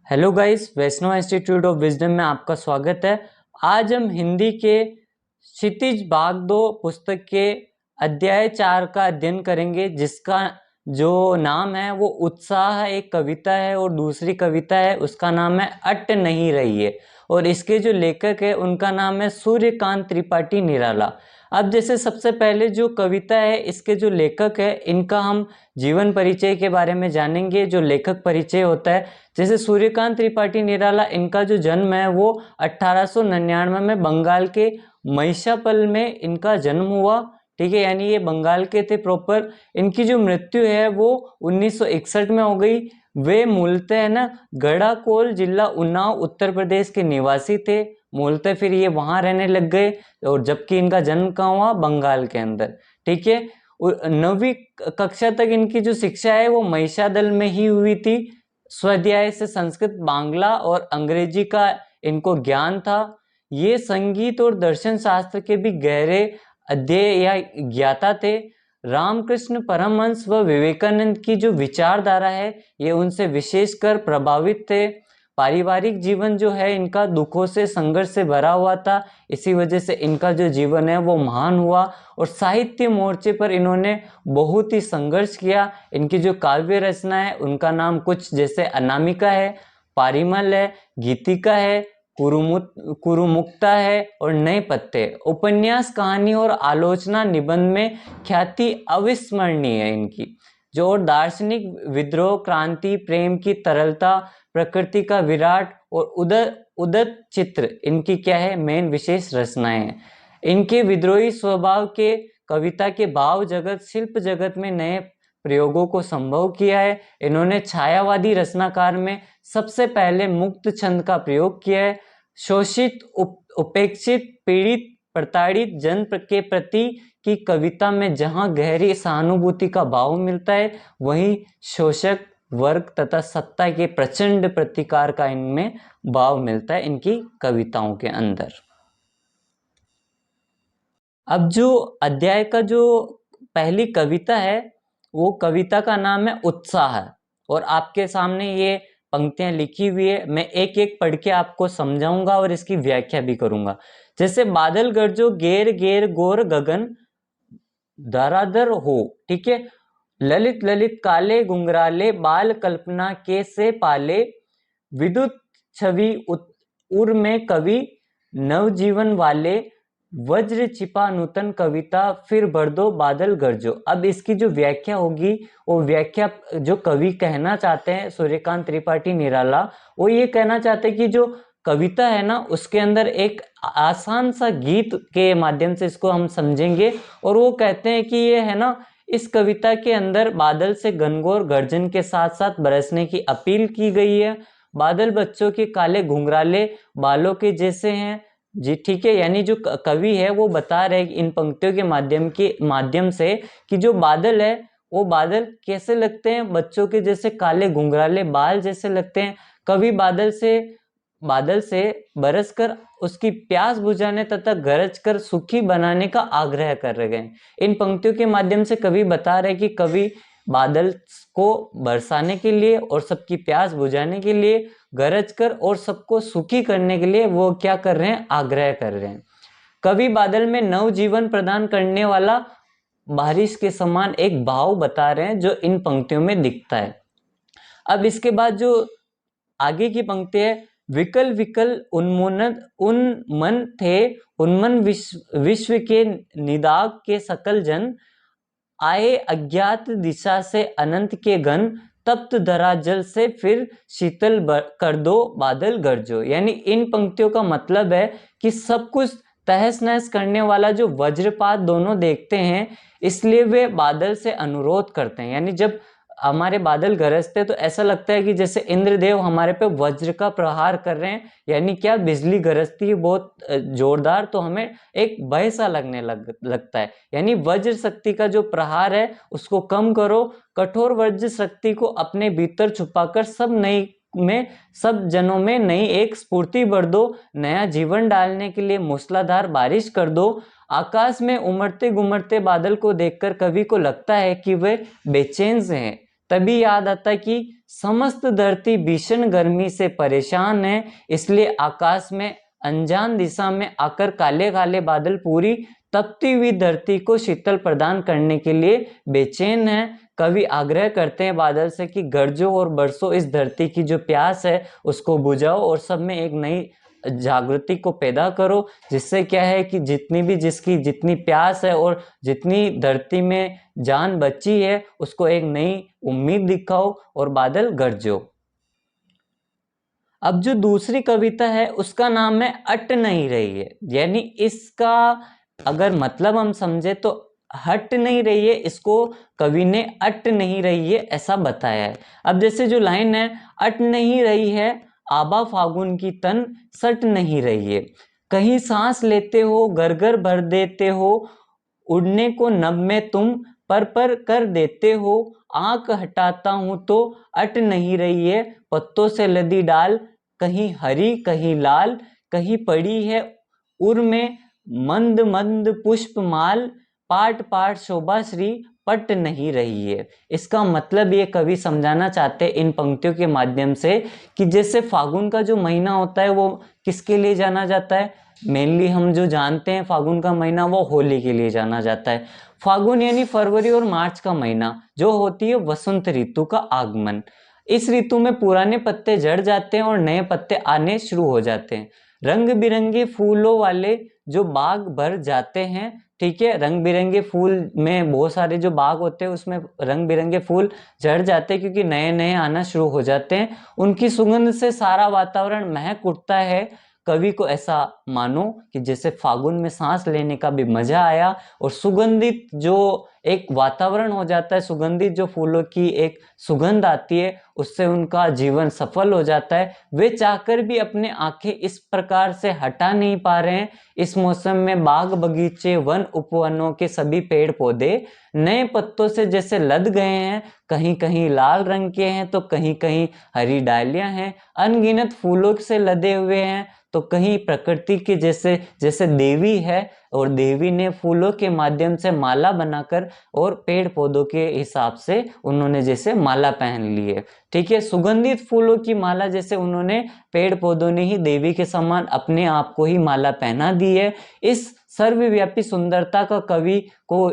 Hello guys, Vaishnav institute of wisdom में आपका स्वागत है। आज हम हिंदी के क्षितिज भाग 2 पुस्तक के अध्याय 4 का अध्ययन करेंगे, जिसका जो नाम है वो उत्साह एक कविता है और दूसरी कविता है उसका नाम है अट नहीं रही है। और इसके जो लेखक है उनका नाम है सूर्यकांत त्रिपाठी निराला। अब जैसे सबसे पहले जो कविता है, इसके जो लेखक है इनका हम जीवन परिचय के बारे में जानेंगे। जो लेखक परिचय होता है, जैसे सूर्यकांत त्रिपाठी निराला, इनका जो जन्म है वो 1899 में बंगाल के महिषापल में इनका जन्म हुआ। ठीक है, यानी ये बंगाल के थे प्रॉपर। इनकी जो मृत्यु है वो 1961 में हो गई। वे मूलतः ना गढ़ाकोल जिला उन्नाव उत्तर प्रदेश के निवासी थे। मूलतः फिर ये वहां रहने लग गए, और जबकि इनका जन्म कहाँ हुआ? बंगाल के अंदर। ठीक है, 9वीं कक्षा तक इनकी जो शिक्षा है वो महिषादल में ही हुई थी। स्वाध्याय से संस्कृत, बांग्ला और अंग्रेजी का इनको ज्ञान था। ये संगीत और दर्शन शास्त्र के भी गहरे अध्यय या ज्ञाता थे। रामकृष्ण परमहंस व विवेकानंद की जो विचारधारा है ये उनसे विशेषकर प्रभावित थे। पारिवारिक जीवन जो है इनका दुखों से, संघर्ष से भरा हुआ था। इसी वजह से इनका जो जीवन है वो महान हुआ। और साहित्य मोर्चे पर इन्होंने बहुत ही संघर्ष किया। इनकी जो काव्य रचना है उनका नाम कुछ जैसे अनामिका है, पारिमल है, गीतिका है, कुरुमुक्ता है और नए पत्ते। उपन्यास, कहानी और आलोचना निबंध में ख्याति अविस्मरणीय है इनकी। जो और दार्शनिक विद्रोह, क्रांति, प्रेम की तरलता, प्रकृति का विराट और उदत चित्र इनकी क्या है? मेन विशेष रचनाएं हैं। इनके विद्रोही स्वभाव के कविता के भाव जगत, शिल्प जगत में नए प्रयोगों को संभव किया है। इन्होंने छायावादी रचनाकार में सबसे पहले मुक्त छंद का प्रयोग किया है। शोषित, उपेक्षित, पीड़ित, प्रताड़ित जन के प्रति की कविता में जहां गहरी सहानुभूति का भाव मिलता है, वहीं शोषक वर्ग तथा सत्ता के प्रचंड प्रतिकार का इनमें भाव मिलता है इनकी कविताओं के अंदर। अब जो अध्याय का जो पहली कविता है वो कविता का नाम है उत्साह। और आपके सामने ये पंक्तियां लिखी हुई है, मैं एक एक पढ़ के आपको समझाऊंगा और इसकी व्याख्या भी करूंगा। जैसे बादल गरजो घेर घेर गोर गगन धराधर हो। ठीक है, ललित ललित काले घुंघराले बाल कल्पना के से पाले, विद्युत छवि उर में कवि नवजीवन वाले, वज्र छिपा नूतन कविता फिर भर दो बादल गरजो। अब इसकी जो व्याख्या होगी वो व्याख्या जो कवि कहना चाहते हैं सूर्यकांत त्रिपाठी निराला, वो ये कहना चाहते हैं कि जो कविता है ना उसके अंदर एक आसान सा गीत के माध्यम से इसको हम समझेंगे। और वो कहते हैं कि ये है ना, इस कविता के अंदर बादल से घनघोर गर्जन के साथ साथ बरसने की अपील की गई है। बादल बच्चों के काले घुंघराले बालों के जैसे हैं जी। ठीक है, यानी जो कवि है वो बता रहे इन पंक्तियों के माध्यम से कि जो बादल है वो बादल कैसे लगते हैं? बच्चों के जैसे काले घुंघराले बाल जैसे लगते हैं। कवि बादल से बरस कर उसकी प्यास बुझाने तथा गरज कर सुखी बनाने का आग्रह कर रहे हैं। इन पंक्तियों के माध्यम से कवि बता रहे कि कवि बादल को बरसाने के लिए और सबकी प्यास बुझाने के लिए, गरज कर और सबको सुखी करने के लिए वो क्या कर रहे हैं? आग्रह कर रहे हैं। कवि बादल में नव जीवन प्रदान करने वाला बारिश के समान एक भाव बता रहे हैं जो इन पंक्तियों में दिखता है। अब इसके बाद जो आगे की पंक्ति है, विकल विकल उन्मन थे उन्मन विश्व के निदाग के सकल जन, आए अज्ञात दिशा से अनंत के घन, तप्त धरा जल से फिर शीतल कर दो बादल गरजो। यानी इन पंक्तियों का मतलब है कि सब कुछ तहस नहस करने वाला जो वज्रपात दोनों देखते हैं, इसलिए वे बादल से अनुरोध करते हैं। यानी जब हमारे बादल गरजते तो ऐसा लगता है कि जैसे इंद्रदेव हमारे पे वज्र का प्रहार कर रहे हैं। यानी क्या? बिजली गरजती है बहुत जोरदार, तो हमें एक भय सा लगता है। यानी वज्र शक्ति का जो प्रहार है उसको कम करो। कठोर वज्र शक्ति को अपने भीतर छुपाकर सब जनों में नई एक स्फूर्ति भर दो। नया जीवन डालने के लिए मूसलाधार बारिश कर दो। आकाश में उमड़ते घुमड़ते बादल को देखकर कवि को लगता है कि वे बेचैन से हैं। तभी याद आता कि समस्त धरती भीषण गर्मी से परेशान है, इसलिए आकाश में अनजान दिशा में आकर काले काले बादल पूरी तपती हुई धरती को शीतल प्रदान करने के लिए बेचैन है। कवि आग्रह करते हैं बादल से कि गरजो और बरसो, इस धरती की जो प्यास है उसको बुझाओ और सब में एक नई जागृति को पैदा करो, जिससे क्या है कि जिसकी जितनी प्यास है और जितनी धरती में जान बची है उसको एक नई उम्मीद दिखाओ और बादल गरजो। अब जो दूसरी कविता है उसका नाम है अट नहीं रही है, यानी इसका अगर मतलब हम समझे तो हट नहीं रही है, इसको कवि ने अट नहीं रही है ऐसा बताया है। अब जैसे जो लाइन है, अट नहीं रही है आबा फागुन की तन सट नहीं रही है, कहीं सांस लेते हो घर भर देते हो, उड़ने को नभ में तुम पर कर देते हो, आंख हटाता हूं तो अट नहीं रही है, पत्तों से लदी डाल कहीं हरी कहीं लाल, कहीं पड़ी है उर में मंद मंद पुष्प माल, पाट पाट शोभा श्री पट नहीं रही है। इसका मतलब ये कवि समझाना चाहते हैं इन पंक्तियों के माध्यम से कि जैसे फागुन का जो महीना होता है वो किसके लिए जाना जाता है, मेनली हम जो जानते हैं फागुन का महीना वो होली के लिए जाना जाता है। फागुन यानी फरवरी और मार्च का महीना जो होती है वसंत ऋतु का आगमन। इस ऋतु में पुराने पत्ते झड़ जाते हैं और नए पत्ते आने शुरू हो जाते हैं। रंग बिरंगे फूलों वाले जो बाग भर जाते हैं, ठीक है, रंग बिरंगे फूल में बहुत सारे जो बाग होते हैं उसमें रंग बिरंगे फूल झड़ जाते हैं क्योंकि नए नए आना शुरू हो जाते हैं। उनकी सुगंध से सारा वातावरण महक उठता है। कवि को ऐसा मानो कि जैसे फागुन में सांस लेने का भी मजा आया और सुगंधित जो एक वातावरण हो जाता है, सुगंधित जो फूलों की एक सुगंध आती है उससे उनका जीवन सफल हो जाता है। वे चाहकर भी अपने आंखें इस प्रकार से हटा नहीं पा रहे हैं। इस मौसम में बाग बगीचे वन उपवनों के सभी पेड़ पौधे नए पत्तों से जैसे लद गए हैं, कहीं कहीं लाल रंग के हैं तो कहीं कहीं हरी डालियां हैं, अनगिनत फूलों से लदे हुए हैं तो कहीं प्रकृति के जैसे देवी है और देवी ने फूलों के माध्यम से माला बनाकर और पेड़ पौधों के हिसाब से उन्होंने जैसे माला पहन ली है, ठीक है। सुगंधित फूलों की माला जैसे उन्होंने पेड़ पौधों ने ही देवी के समान अपने आप को ही माला पहना दी है। इस सर्वव्यापी सुंदरता का कवि को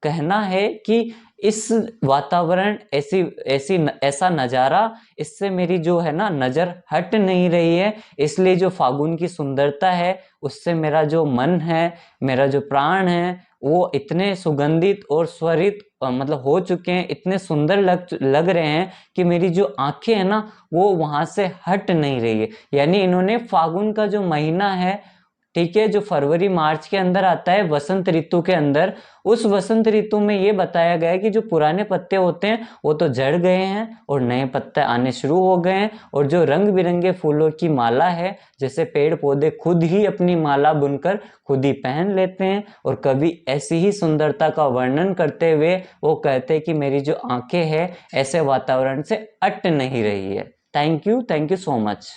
कहना है कि इस वातावरण ऐसा नज़ारा, इससे मेरी जो है ना नज़र हट नहीं रही है, इसलिए जो फागुन की सुंदरता है उससे मेरा जो मन है, मेरा जो प्राण है वो इतने सुगंधित और स्वरित मतलब हो चुके हैं, इतने सुंदर लग रहे हैं कि मेरी जो आंखें हैं ना वो वहाँ से हट नहीं रही है। यानी इन्होंने फागुन का जो महीना है, ठीक है, जो फरवरी मार्च के अंदर आता है वसंत ऋतु के अंदर, उस वसंत ऋतु में ये बताया गया है कि जो पुराने पत्ते होते हैं वो तो झड़ गए हैं और नए पत्ते आने शुरू हो गए हैं और जो रंग बिरंगे फूलों की माला है, जैसे पेड़ पौधे खुद ही अपनी माला बुनकर खुद ही पहन लेते हैं। और कवि ऐसी ही सुंदरता का वर्णन करते हुए वो कहते हैं कि मेरी जो आंखें हैं ऐसे वातावरण से अट नहीं रही है। Thank you so much.